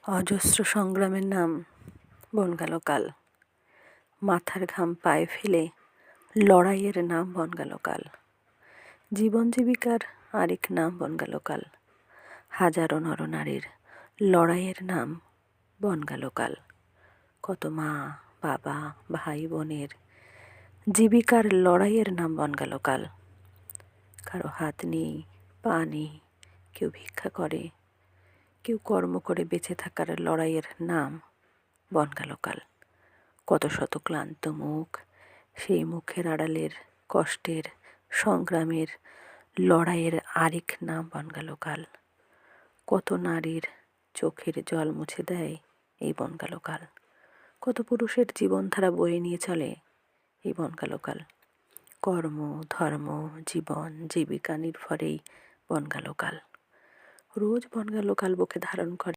অজস্র সংগ্রামের নাম বন গেল কাল, মাথার ঘাম পায়ে ফেলে লড়াইয়ের নাম বন গেল কাল, জীবন জীবিকার আরেক নাম বন গেল কাল, হাজারো নরনারীর লড়াইয়ের নাম বন গেল কাল। কত মা বাবা ভাই বোনের জীবিকার লড়াইয়ের নাম বন গেল কাল। কারো হাত নেই পা নেই, কেউ ভিক্ষা করে, কেউ কর্ম করে বেঁচে থাকার লড়াইয়ের নাম বন গেল কাল। কত শত ক্লান্ত মুখ, সেই মুখের আড়ালের কষ্টের সংগ্রামের লড়াইয়ের আরেক নাম বন গেল কাল। কত নারীর চোখের জল মুছে দেয় এই বন গেল কাল। কত পুরুষের জীবনধারা বয়ে নিয়ে চলে এই বন গেল কাল। কর্ম ধর্ম জীবন জীবিকা নির্ভরেই বন গেল কাল। রোজ বন গেল কাল বুকে ধারণ করে